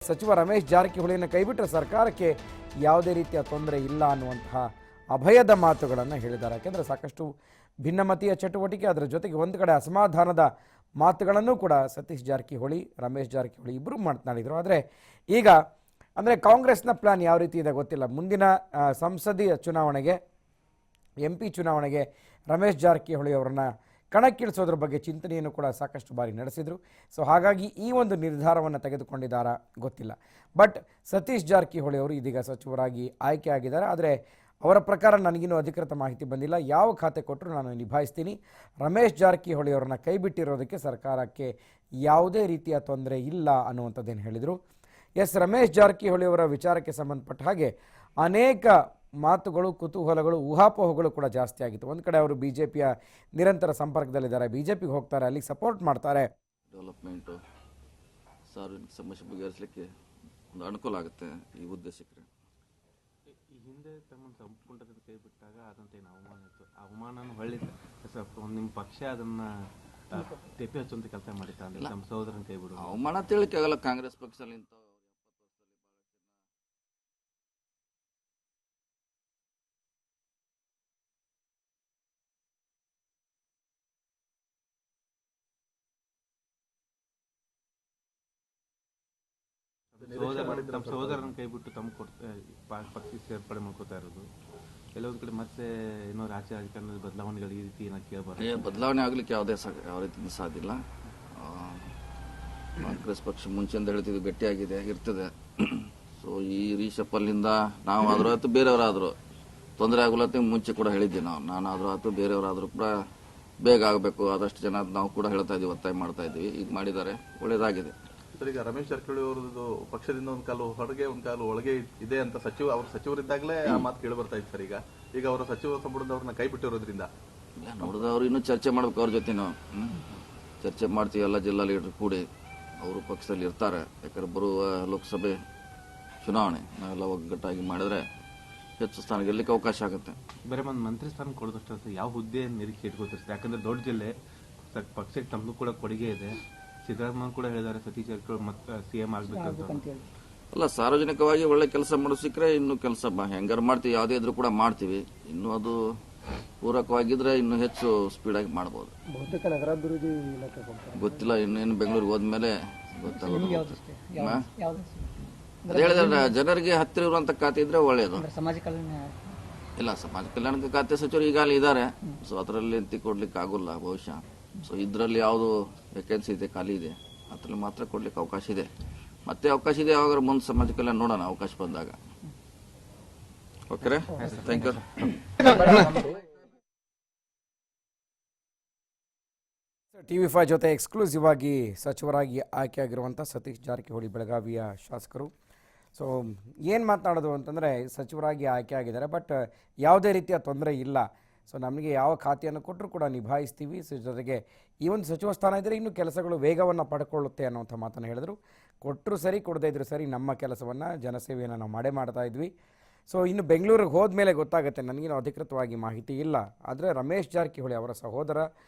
ಸಚಿವ ರಮೇಶ್ ಜಾರಕಿಹೊಳಿಯನ್ನು ಕೈಬಿಟ್ಟರೆ ಸರ್ಕಾರಕ್ಕೆ ಯಾವುದೇ ರೀತಿಯ ತೊಂದರೆ ಇಲ್ಲ ಅನ್ನುವಂತಹ ಅಭಯದ ಮಾತುಗಳನ್ನು ಹೇಳಿದ್ದಾರೆ. ಯಾಕೆಂದರೆ ಸಾಕಷ್ಟು ಭಿನ್ನಮತೀಯ ಚಟುವಟಿಕೆ, ಅದರ ಜೊತೆಗೆ ಒಂದು ಕಡೆ ಅಸಮಾಧಾನದ ಮಾತುಗಳನ್ನು ಕೂಡ ಸತೀಶ್ ಜಾರಕಿಹೊಳಿ, ರಮೇಶ್ ಜಾರಕಿಹೊಳಿ ಇಬ್ಬರು ಮಾತನಾಡಿದರು. ಆದರೆ ಈಗ ಅಂದರೆ ಕಾಂಗ್ರೆಸ್ನ ಪ್ಲಾನ್ ಯಾವ ರೀತಿ ಇದೆ ಗೊತ್ತಿಲ್ಲ. ಮುಂದಿನ ಸಂಸದೀಯ ಚುನಾವಣೆಗೆ, MP ಚುನಾವಣೆಗೆ ರಮೇಶ್ ಜಾರಕಿಹೊಳಿ ಅವರನ್ನು ಕಣಕ್ಕಿಳಿಸೋದ್ರ ಬಗ್ಗೆ ಚಿಂತನೆಯನ್ನು ಕೂಡ ಸಾಕಷ್ಟು ಬಾರಿ ನಡೆಸಿದರು. ಸೊ ಹಾಗಾಗಿ ಈ ಒಂದು ನಿರ್ಧಾರವನ್ನು ತೆಗೆದುಕೊಂಡಿದ್ದಾರಾ ಗೊತ್ತಿಲ್ಲ. ಬಟ್ ಸತೀಶ್ ಜಾರಕಿಹೊಳಿ ಅವರು ಇದೀಗ ಸಚಿವರಾಗಿ ಆಯ್ಕೆ ಆಗಿದ್ದಾರೆ. ಆದರೆ ಅವರ ಪ್ರಕಾರ ನನಗಿನ್ನೂ ಅಧಿಕೃತ ಮಾಹಿತಿ ಬಂದಿಲ್ಲ. ಯಾವ ಖಾತೆ ಕೊಟ್ಟರು ನಾನು ನಿಭಾಯಿಸ್ತೀನಿ, ರಮೇಶ್ ಜಾರಕಿಹೊಳಿ ಅವರನ್ನ ಕೈ ಬಿಟ್ಟಿರೋದಕ್ಕೆ ಸರ್ಕಾರಕ್ಕೆ ಯಾವುದೇ ರೀತಿಯ ತೊಂದರೆ ಇಲ್ಲ ಅನ್ನುವಂಥದ್ದೇನು ಹೇಳಿದರು. ರಮೇಶ್ ಜಾರಕಿಹೊಳಿ ಅವರ ವಿಚಾರಕ್ಕೆ ಸಂಬಂಧಪಟ್ಟ ಹಾಗೆ ಅನೇಕ ಮಾತುಗಳು, ಕುತೂಹಲಗಳು, ಊಹಾಪೋಹಗಳು ಕೂಡ ಜಾಸ್ತಿ ಆಗಿತ್ತು. ಒಂದು ಕಡೆ ಅವರು BJPಯ ನಿರಂತರ ಸಂಪರ್ಕದಲ್ಲಿದ್ದಾರೆ, BJPಗೆ ಹೋಗ್ತಾರೆ, ಅಲ್ಲಿಗೆ ಸಪೋರ್ಟ್ ಮಾಡ್ತಾರೆ. ಡೆವಲಪ್ಮೆಂಟು, ಸಾರ್ವಜನಿಕ ಸಮಸ್ಯೆ ಬಗೆಹರಿಸಲಿಕ್ಕೆ ಒಂದು ಅನುಕೂಲ ಆಗುತ್ತೆ ಈ ಉದ್ದೇಶಕ್ಕೆ. ಈ ಹಿಂದೆ ತಮ್ಮ ಸಂಪುಟದಿಂದ ಕೈ ಬಿಟ್ಟಾಗ ಅದಂತೇನು ಅವಮಾನ ಇತ್ತು, ಅವಮಾನ ಹೊಳ್ಳಿ ನಿಮ್ಮ ಪಕ್ಷ ಅದನ್ನ ತೆಪ್ಪಿ ಹಚ್ಚುವಂತ ಕೆಲಸ ಮಾಡಿತ್ತ ಅಂದ್ರೆ ನಮ್ಮ ಸಹೋದರನ ಕೈ ಬಿಡು ಅವಮಾನ ತಿಳಿಕೆ ಆಗಲ್ಲ. ಕಾಂಗ್ರೆಸ್ ಪಕ್ಷದಲ್ಲಿ ಇಂಥ ನಮ್ಮ ಸಹೋದರನ ಕೈ ಬಿಟ್ಟು ತಮ್ಮ ಪಕ್ಷ ಸೇರ್ಪಡೆ ಮಾಡ್ಕೋತಾ ಇರೋದು ಕೆಲವೊಂದು ಕಡೆ ಮತ್ತೆ ಏನೋ ರಾಜಕಾರಣದ ಬದಲಾವಣೆಗಳು ಈ ರೀತಿ ಕೇಳಬಾರ್ದು. ಬದಲಾವಣೆ ಆಗ್ಲಿಕ್ಕೆ ಯಾವ ರೀತಿ ಸಾಧ್ಯ ಇಲ್ಲ. ಕಾಂಗ್ರೆಸ್ ಪಕ್ಷ ಮುಂಚೆಂದ ಹೇಳ್ತಿದ್ದು ಗಟ್ಟಿಯಾಗಿದೆ, ಇರ್ತದೆ. ಸೊ ಈ ರೀಶಪ್ಪಲ್ಲಿಂದ ನಾವು ಆದ್ರೂ ಆಯ್ತು, ಬೇರೆಯವರಾದ್ರು ತೊಂದರೆ ಆಗೋಲ್ಲ ಅಂತ ಮುಂಚೆ ಕೂಡ ಹೇಳಿದ್ವಿ. ನಾನಾದ್ರೂ ಆಯ್ತು, ಬೇರೆಯವರಾದ್ರೂ ಕೂಡ ಬೇಗ ಆಗಬೇಕು, ಆದಷ್ಟು ಜನ ನಾವು ಕೂಡ ಹೇಳ್ತಾ ಇದೀವಿ, ಒತ್ತಾಯ ಮಾಡ್ತಾ ಇದೀವಿ. ಈಗ ಮಾಡಿದ್ದಾರೆ, ಒಳ್ಳೇದಾಗಿದೆ. ಈಗ ರಮೇಶ್ ಜಾರಕಿಹೊಳಿ ಅವರದ್ದು ಪಕ್ಷದಿಂದ ಒಂದು ಕಾಲು ಹೊರಗೆ ಒಂದು ಕಾಲು ಒಳಗೆ ಇದೆ ಅಂತ ಅವ್ರ ಸಚಿವರಿದ್ದಾಗಲೇ ಆ ಮಾತು ಕೇಳಿ ಬರ್ತಾ ಇತ್ತು ಸರ್. ಈಗ ಅವರ ಸಚಿವ ಸಂಪುಟದ ಅವ್ರನ್ನ ಕೈ ಬಿಟ್ಟಿರೋದ್ರಿಂದ ನೋಡಿದ ಅವ್ರು ಇನ್ನೂ ಚರ್ಚೆ ಮಾಡ್ಬೇಕು. ಅವ್ರ ಜೊತೆ ನಾವು ಚರ್ಚೆ ಮಾಡ್ತೀವಿ, ಎಲ್ಲ ಜಿಲ್ಲಾ ಲೀಡರ್ ಕೂಡಿ. ಅವರು ಪಕ್ಷದಲ್ಲಿ ಇರ್ತಾರೆ. ಯಾಕಂದ್ರೆ ಬರುವ ಲೋಕಸಭೆ ಚುನಾವಣೆ ನಾವೆಲ್ಲ ಒಗ್ಗಟ್ಟಾಗಿ ಮಾಡಿದ್ರೆ ಹೆಚ್ಚು ಸ್ಥಾನ ಗೆಲ್ಲಕ್ಕೆ ಅವಕಾಶ ಆಗುತ್ತೆ. ಬೇರೆ ಒಂದು ಮಂತ್ರಿ ಸ್ಥಾನ ಕೊಡೋದಷ್ಟು ಯಾವ ಹುದ್ದೆ ನಿರೀಕ್ಷೆ ಇಟ್ಕೋತೀರಿ? ಯಾಕಂದ್ರೆ ದೊಡ್ಡ ಜಿಲ್ಲೆ, ಪಕ್ಷಕ್ಕೆ ತಮಗೂ ಕೂಡ ಕೊಡುಗೆ ಇದೆ. ಸಿದ್ದರಾಮಯ್ಯ ಕೂಡ ಹೇಳಿದ್ದಾರೆ ಸತೀಶ್ ಜಾರಕಿಹೊಳಿ ಮತ್ತೆ CM ಆಗ್ಬೇಕಂತ. ಅಲ್ಲ, ಸಾರ್ವಜನಿಕವಾಗಿ ಒಳ್ಳೆ ಕೆಲಸ ಮಾಡೋ ಸಿಕ್ಕರೆ ಇನ್ನೂ ಕೆಲಸ ಹೆಂಗಾರು ಮಾಡ್ತೀವಿ, ಯಾವುದೇ ಇದ್ರೂ ಕೂಡ ಮಾಡ್ತೀವಿ. ಇನ್ನು ಅದು ಪೂರಕವಾಗಿದ್ರೆ ಇನ್ನು ಹೆಚ್ಚು ಸ್ಪೀಡ್ ಆಗಿ ಮಾಡಬಹುದು. ಗೊತ್ತಿಲ್ಲ, ಇನ್ನೇನು ಬೆಂಗಳೂರಿಗೆ ಹೋದ್ಮೇಲೆ ಗೊತ್ತಾಗುತ್ತೆ. ಹೇಳಿದ್ರೆ ಜನರಿಗೆ ಹತ್ತಿರ ಇರುವಂತ ಖಾತೆ ಇದ್ರೆ ಒಳ್ಳೆಯದು. ಇಲ್ಲ, ಸಮಾಜ ಕಲ್ಯಾಣ ಖಾತೆ ಸಚಿವರು ಈಗಾಗಲೇ ಇದ್ದಾರೆ. ಸೊ ಅದರಲ್ಲಿ ಎಂತಿ ಕೊಡ್ಲಿಕ್ಕೆ ಆಗೋಲ್ಲ ಬಹುಶಃ. ಸೊ ಇದರಲ್ಲಿ ಯಾವುದು ವೇಕೆನ್ಸಿ ಇದೆ, ಖಾಲಿ ಇದೆ, ಅದರಲ್ಲಿ ಮಾತ್ರ ಕೊಡ್ಲಿಕ್ಕೆ ಅವಕಾಶ ಇದೆ. ಮತ್ತೆ ಅವಕಾಶ ಇದೆ, ಯಾವಾಗ ಮುಂದೆ ಸಮಾಜ ಕಲ್ಯಾಣ ನೋಡೋಣ ಅವಕಾಶ ಬಂದಾಗ. Okay, thank you. TV5 ಜೊತೆ ಎಕ್ಸ್ಕ್ಲೂಸಿವ್ ಆಗಿ ಸಚಿವರಾಗಿ ಆಯ್ಕೆಯಾಗಿರುವಂಥ ಸತೀಶ್ ಜಾರಕಿಹೊಳಿ, ಬೆಳಗಾವಿಯ ಶಾಸಕರು. ಸೊ ಏನು ಮಾತನಾಡೋದು ಅಂತಂದರೆ, ಸಚಿವರಾಗಿ ಆಯ್ಕೆ ಆಗಿದ್ದಾರೆ, ಬಟ್ ಯಾವುದೇ ರೀತಿಯ ತೊಂದರೆ ಇಲ್ಲ. ಸೊ ನಮಗೆ ಯಾವ ಖಾತೆಯನ್ನು ಕೊಟ್ಟರು ಕೂಡ ನಿಭಾಯಿಸ್ತೀವಿ. ಸೊ ಜೊತೆಗೆ ಈ ಒಂದು ಸಚಿವ ಸ್ಥಾನ ಇದ್ದರೆ ಇನ್ನೂ ಕೆಲಸಗಳು ವೇಗವನ್ನು ಪಡ್ಕೊಳ್ಳುತ್ತೆ ಅನ್ನೋಂಥ ಮಾತನ್ನು ಹೇಳಿದರು. ಕೊಟ್ಟರು ಸರಿ, ಕೊಡದೇ ಇದ್ದರೂ ಸರಿ, ನಮ್ಮ ಕೆಲಸವನ್ನು, ಜನಸೇವೆಯನ್ನು ನಾವು ಮಾಡ್ತಾ ಇದ್ವಿ. ಸೊ ಇನ್ನು ಬೆಂಗಳೂರಿಗೆ ಹೋದ ಮೇಲೆ ಗೊತ್ತಾಗುತ್ತೆ. ನನಗೇನು ಅಧಿಕೃತವಾಗಿ ಮಾಹಿತಿ ಇಲ್ಲ. ಆದರೆ ರಮೇಶ್ ಜಾರಕಿಹೊಳಿ ಅವರ ಸಹೋದರ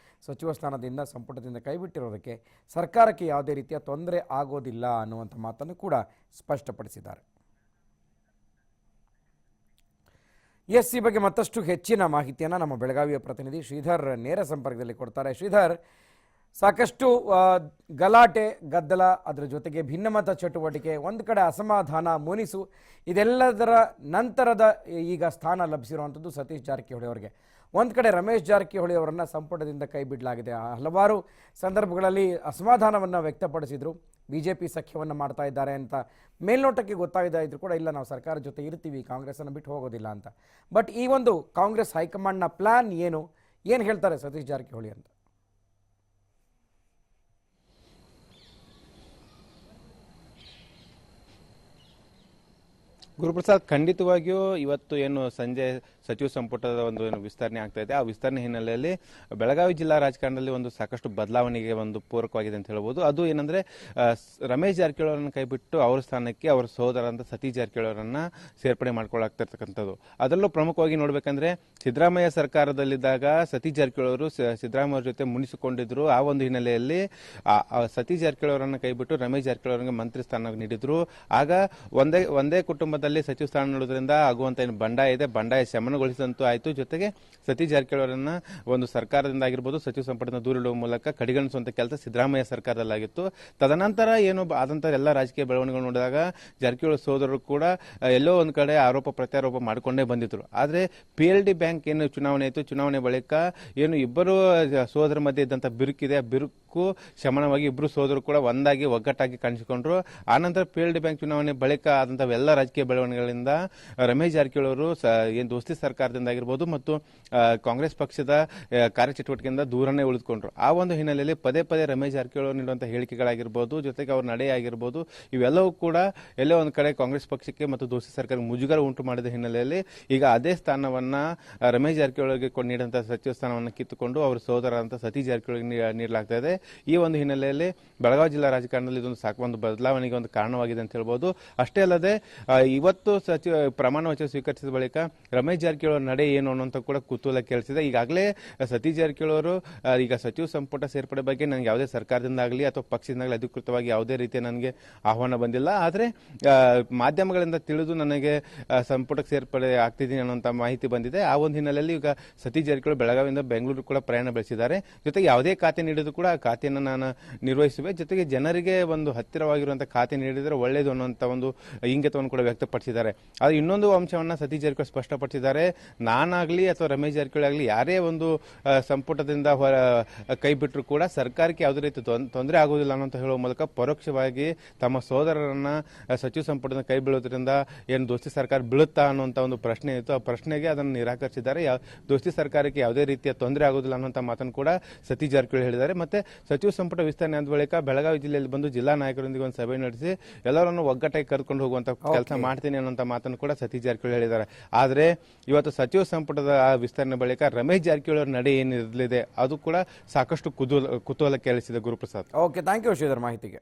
ಸಚಿವ ಸ್ಥಾನದಿಂದ, ಸಂಪುಟದಿಂದ ಕೈಬಿಟ್ಟಿರೋದಕ್ಕೆ ಸರ್ಕಾರಕ್ಕೆ ಯಾವುದೇ ರೀತಿಯ ತೊಂದರೆ ಆಗೋದಿಲ್ಲ ಅನ್ನುವಂಥ ಮಾತನ್ನು ಕೂಡ ಸ್ಪಷ್ಟಪಡಿಸಿದ್ದಾರೆ. ಈ ಬಗ್ಗೆ ಮತ್ತಷ್ಟು ಹೆಚ್ಚಿನ ಮಾಹಿತಿಯನ್ನು ನಮ್ಮ ಬೆಳಗಾವಿಯ ಪ್ರತಿನಿಧಿ ಶ್ರೀಧರ್ ನೇರ ಸಂಪರ್ಕದಲ್ಲಿ ಕೊಡ್ತಾರೆ. ಶ್ರೀಧರ್, ಸಾಕಷ್ಟು ಗಲಾಟೆ, ಗದ್ದಲ, ಅದರ ಜೊತೆಗೆ ಭಿನ್ನಮತ ಚಟುವಟಿಕೆ, ಒಂದು ಕಡೆ ಅಸಮಾಧಾನ, ಮುನಿಸು, ಇದೆಲ್ಲದರ ನಂತರದ ಈಗ ಸ್ಥಾನ ಲಭಿಸಿರುವಂಥದ್ದು ಸತೀಶ್ ಜಾರಕಿಹೊಳಿ ಅವರಿಗೆ. ಒಂದು ಕಡೆ ರಮೇಶ್ ಜಾರಕಿಹೊಳಿ ಅವರನ್ನು ಸಂಪುಟದಿಂದ ಕೈ ಬಿಡಲಾಗಿದೆ. ಹಲವಾರು ಸಂದರ್ಭಗಳಲ್ಲಿ ಅಸಮಾಧಾನವನ್ನು ವ್ಯಕ್ತಪಡಿಸಿದರು. BJP ಸಖ್ಯವನ್ನು ಮಾಡ್ತಾ ಇದ್ದಾರೆ ಅಂತ ಮೇಲ್ನೋಟಕ್ಕೆ ಗೊತ್ತಾಗ್ತಾ ಇದ್ರು ಕೂಡ, ಇಲ್ಲ ನಾವು ಸರ್ಕಾರದ ಜೊತೆ ಇರ್ತೀವಿ, ಕಾಂಗ್ರೆಸ್ಸನ್ನು ಬಿಟ್ಟು ಹೋಗೋದಿಲ್ಲ ಅಂತ. ಬಟ್ ಈ ಒಂದು ಕಾಂಗ್ರೆಸ್ ಹೈಕಮಾಂಡ್ನ ಪ್ಲಾನ್ ಏನು ಹೇಳ್ತಾರೆ ಸತೀಶ್ ಜಾರಕಿಹೊಳಿ ಅಂತ? ಗುರುಪ್ರಸಾದ್, ಖಂಡಿತವಾಗಿಯೂ ಇವತ್ತು ಏನು ಸಂಜೆ ಸಚಿವ ಸಂಪುಟದ ಒಂದು ಏನು ವಿಸ್ತರಣೆ ಆಗ್ತಾ ಇದೆ, ಆ ವಿಸ್ತರಣೆ ಹಿನ್ನೆಲೆಯಲ್ಲಿ ಬೆಳಗಾವಿ ಜಿಲ್ಲಾ ರಾಜಕಾರಣದಲ್ಲಿ ಒಂದು ಸಾಕಷ್ಟು ಬದಲಾವಣೆಗೆ ಒಂದು ಪೂರಕವಾಗಿದೆ ಅಂತ ಹೇಳ್ಬೋದು. ಅದು ಏನಂದ್ರೆ ರಮೇಶ್ ಜಾರಕಿಹೊಳಿ ಅವರನ್ನು ಕೈಬಿಟ್ಟು ಅವರ ಸ್ಥಾನಕ್ಕೆ ಅವರ ಸಹೋದರ ಅಂತ ಸತೀಶ್ ಜಾರಕಿಹೊಳಿ ಅವರನ್ನ ಸೇರ್ಪಡೆ ಮಾಡ್ಕೊಳ್ಳಾಗ್ತಾ ಇರ್ತಕ್ಕಂಥದ್ದು. ಅದರಲ್ಲೂ ಪ್ರಮುಖವಾಗಿ ನೋಡ್ಬೇಕಂದ್ರೆ ಸಿದ್ದರಾಮಯ್ಯ ಸರ್ಕಾರದಲ್ಲಿದ್ದಾಗ ಸತೀಶ್ ಜಾರಕಿಹೊಳಿ ಅವರು ಸಿದ್ದರಾಮಯ್ಯ ಅವರ ಜೊತೆ ಮುನಿಸಿಕೊಂಡಿದ್ರು. ಆ ಒಂದು ಹಿನ್ನೆಲೆಯಲ್ಲಿ ಸತೀಶ್ ಜಾರಕಿಹೊಳಿ ಅವರನ್ನ ಕೈಬಿಟ್ಟು ರಮೇಶ್ ಜಾರಕಿಹೊಳಿ ಅವರಿಗೆ ಮಂತ್ರಿ ಸ್ಥಾನ ನೀಡಿದ್ರು. ಆಗ ಒಂದೇ ಕುಟುಂಬದಲ್ಲಿ ಸಚಿವ ಸ್ಥಾನ ನೀಡುವುದರಿಂದ ಆಗುವಂತ ಏನು ಬಂಡಾಯ ಇದೆ, ಬಂಡಾಯ ಶಮನಗೊಳಿಸಿದಂತೂ ಆಯಿತು. ಜೊತೆಗೆ ಸತೀಶ್ ಜಾರಕಿಹೊಳಿ ಅವರನ್ನ ಒಂದು ಸರ್ಕಾರದಿಂದ ಆಗಿರ್ಬೋದು ಸಚಿವ ಸಂಪುಟದಿಂದ ದೂರ ಇಡುವ ಮೂಲಕ ಕಡೆಗಣಿಸುವಂತ ಕೆಲಸ ಸಿದ್ದರಾಮಯ್ಯ ಸರ್ಕಾರದಲ್ಲಾಗಿತ್ತು. ತದನಂತರ ಏನು ಆದಂತ ಎಲ್ಲ ರಾಜಕೀಯ ಬೆಳವಣಿಗೆಗಳು ನೋಡಿದಾಗ ಜಾರಕಿಹೊಳಿ ಸೋದರರು ಕೂಡ ಎಲ್ಲೋ ಒಂದ್ ಕಡೆ ಆರೋಪ ಪ್ರತ್ಯಾರೋಪ ಮಾಡಿಕೊಂಡೇ ಬಂದಿದ್ರು. ಆದ್ರೆ PLD ಬ್ಯಾಂಕ್ ಏನು ಚುನಾವಣೆ ಆಯಿತು, ಚುನಾವಣೆ ಬಳಿಕ ಏನು ಇಬ್ಬರು ಸೋದರ ಮಧ್ಯೆ ಇದ್ದಂತ ಬಿರುಕಿದೆ, ಆ ಬಿರುಕು ಶಮನವಾಗಿ ಇಬ್ಬರು ಸೋದರರು ಕೂಡ ಒಂದಾಗಿ ಒಗ್ಗಟ್ಟಾಗಿ ಕಾಣಿಸಿಕೊಂಡ್ರು. ಆನಂತರ PLD ಬ್ಯಾಂಕ್ ಚುನಾವಣೆ ಬಳಿಕ ಆದಂತಹ ಎಲ್ಲ ರಾಜಕೀಯ ಬೆಳವಣಿಗೆಗಳಿಂದ ರಮೇಶ್ ಜಾರಕಿಹೊಳಿ ಅವರು ಏನು ದೋಸ್ತಿ ಸರ್ಕಾರದಿಂದ ಆಗಿರ್ಬೋದು ಮತ್ತು ಕಾಂಗ್ರೆಸ್ ಪಕ್ಷದ ಕಾರ್ಯಚಟುವಟಿಕೆಯಿಂದ ದೂರನೇ ಉಳಿದುಕೊಂಡ್ರು. ಆ ಒಂದು ಹಿನ್ನೆಲೆಯಲ್ಲಿ ಪದೇ ಪದೇ ರಮೇಶ್ ಜಾರಕಿಹೊಳಿ ಅವರು ನೀಡುವಂತಹ ಹೇಳಿಕೆಗಳಾಗಿರ್ಬೋದು, ಜೊತೆಗೆ ಅವ್ರ ನಡೆ ಆಗಿರ್ಬೋದು, ಇವೆಲ್ಲವೂ ಕೂಡ ಎಲ್ಲೋ ಒಂದು ಕಡೆ ಕಾಂಗ್ರೆಸ್ ಪಕ್ಷಕ್ಕೆ ಮತ್ತು ದೋಸ್ತಿ ಸರ್ಕಾರಕ್ಕೆ ಮುಜುಗರ ಉಂಟು ಮಾಡಿದ ಹಿನ್ನೆಲೆಯಲ್ಲಿ ಈಗ ಅದೇ ಸ್ಥಾನವನ್ನ ರಮೇಶ್ ಜಾರಕಿಹೊಳಿಗೆ ನೀಡಿದಂತಹ ಸಚಿವ ಸ್ಥಾನವನ್ನು ಕಿತ್ತುಕೊಂಡು ಅವರ ಸಹೋದರ ಅಂತ ಸತೀಶ್ ಜಾರಕಿಹೊಳಿಗೆ ನೀಡಲಾಗ್ತಾ ಇದೆ. ಈ ಒಂದು ಹಿನ್ನೆಲೆಯಲ್ಲಿ ಬೆಳಗಾವಿ ಜಿಲ್ಲಾ ರಾಜಕಾರಣದಲ್ಲಿ ಇದೊಂದು ಒಂದು ಬದಲಾವಣೆಗೆ ಒಂದು ಕಾರಣವಾಗಿದೆ ಅಂತ ಹೇಳ್ಬೋದು. ಅಷ್ಟೇ ಅಲ್ಲದೆ ಇವತ್ತು ಪ್ರಮಾಣ ವಚನ ಸ್ವೀಕರಿಸಿದ ಬಳಿಕ ರಮೇಶ್ ಜಾರಕಿಹೊಳಿ ಅವರ ನಡೆ ಏನು ಅನ್ನೋಂಥ ಕೂಡ ಕುತೂಹಲ ಕೇಳಿಸಿದೆ. ಈಗಾಗಲೇ ಸತೀಶ್ ಜಾರಕಿಹೊಳಿ ಅವರು ಈಗ ಸಚಿವ ಸಂಪುಟ ಸೇರ್ಪಡೆ ಬಗ್ಗೆ ನನಗೆ ಯಾವುದೇ ಸರ್ಕಾರದಿಂದ ಆಗಲಿ ಅಥವಾ ಪಕ್ಷದಿಂದಾಗಲಿ ಅಧಿಕೃತವಾಗಿ ಯಾವುದೇ ರೀತಿಯ ನನಗೆ ಆಹ್ವಾನ ಬಂದಿಲ್ಲ. ಆದರೆ ಮಾಧ್ಯಮಗಳಿಂದ ತಿಳಿದು ನನಗೆ ಸಂಪುಟಕ್ಕೆ ಸೇರ್ಪಡೆ ಆಗ್ತಿದ್ದೀನಿ ಅನ್ನೋಂಥ ಮಾಹಿತಿ ಬಂದಿದೆ. ಆ ಒಂದು ಹಿನ್ನೆಲೆಯಲ್ಲಿ ಈಗ ಸತೀಶ್ ಜಾರಕಿಹೊಳಿ ಬೆಳಗಾವಿಯಿಂದ ಬೆಂಗಳೂರು ಕೂಡ ಪ್ರಯಾಣ ಬೆಳೆಸಿದ್ದಾರೆ. ಜೊತೆಗೆ ಯಾವುದೇ ಖಾತೆ ನೀಡಿದ್ರು ಕೂಡ ಆ ಖಾತೆಯನ್ನು ನಾನು ನಿರ್ವಹಿಸುವೆ. ಜೊತೆಗೆ ಜನರಿಗೆ ಒಂದು ಹತ್ತಿರವಾಗಿರುವಂತಹ ಖಾತೆ ನೀಡಿದರೆ ಒಳ್ಳೆಯದು ಅನ್ನುವಂಥ ಒಂದು ಇಂಗಿತವನ್ನು ಕೂಡ ವ್ಯಕ್ತಪಡಿಸಿದ್ದಾರೆ. ಆದರೆ ಇನ್ನೊಂದು ಅಂಶವನ್ನ ಸತೀಶ್ ಜಾರಕಿಹೊಳಿ ಸ್ಪಷ್ಟಪಡಿಸಿದ್ದಾರೆ. ನಾನಾಗ್ಲಿ ಅಥವಾ ರಮೇಶ್ ಜಾರಕಿಹೊಳಿ ಆಗಲಿ ಯಾರೇ ಒಂದು ಸಂಪುಟದಿಂದ ಕೈ ಬಿಟ್ಟರು ಕೂಡ ಸರ್ಕಾರಕ್ಕೆ ಯಾವುದೇ ರೀತಿ ತೊಂದರೆ ಆಗುವುದಿಲ್ಲ ಅನ್ನೋ ಹೇಳುವ ಮೂಲಕ ಪರೋಕ್ಷವಾಗಿ ತಮ್ಮ ಸಹೋದರರನ್ನ ಸಚಿವ ಸಂಪುಟದಿಂದ ಕೈ ಬೀಳೋದ್ರಿಂದ ಏನು ದೋಸ್ತಿ ಸರ್ಕಾರ ಬೀಳುತ್ತಾ ಅನ್ನುವಂಥ ಒಂದು ಪ್ರಶ್ನೆ ಇತ್ತು. ಆ ಪ್ರಶ್ನೆಗೆ ಅದನ್ನು ನಿರಾಕರಿಸಿದ್ದಾರೆ. ದೋಸ್ತಿ ಸರ್ಕಾರಕ್ಕೆ ಯಾವುದೇ ರೀತಿಯ ತೊಂದರೆ ಆಗುವುದಿಲ್ಲ ಅನ್ನುವಂಥ ಮಾತನ್ನು ಕೂಡ ಸತೀಶ್ ಜಾರಕಿಹೊಳಿ ಹೇಳಿದ್ದಾರೆ. ಮತ್ತೆ ಸಚಿವ ಸಂಪುಟ ವಿಸ್ತರಣೆ ಆದ ಬಳಿಕ ಬೆಳಗಾವಿ ಜಿಲ್ಲೆಯಲ್ಲಿ ಬಂದು ಜಿಲ್ಲಾ ನಾಯಕರೊಂದಿಗೆ ಒಂದು ಸಭೆ ನಡೆಸಿ ಎಲ್ಲರನ್ನು ಒಗ್ಗಟ್ಟಾಗಿ ಕರೆದುಕೊಂಡು ಹೋಗುವಂತ ಕೆಲಸ ಮಾಡ್ತೀನಿ ಅನ್ನುವಂಥ ಮಾತನ್ನು ಕೂಡ ಸತೀಶ್ ಜಾರಕಿಹೊಳಿ ಹೇಳಿದ್ದಾರೆ. ಆದರೆ ಇವತ್ತು ಸಚಿವ ಸಂಪುಟದ ವಿಸ್ತರಣೆ ಬಳಿಕ ರಮೇಶ್ ಜಾರಕಿಹೊಳಿ ಅವರ ನಡೆ ಏನಿರಲಿದೆ ಅದು ಕೂಡ ಸಾಕಷ್ಟು ಕುತೂಹಲ ಕೇಳಿಸಿದೆ. Guruprasad, okay, thank you Sridhar ಮಾಹಿತಿಗೆ.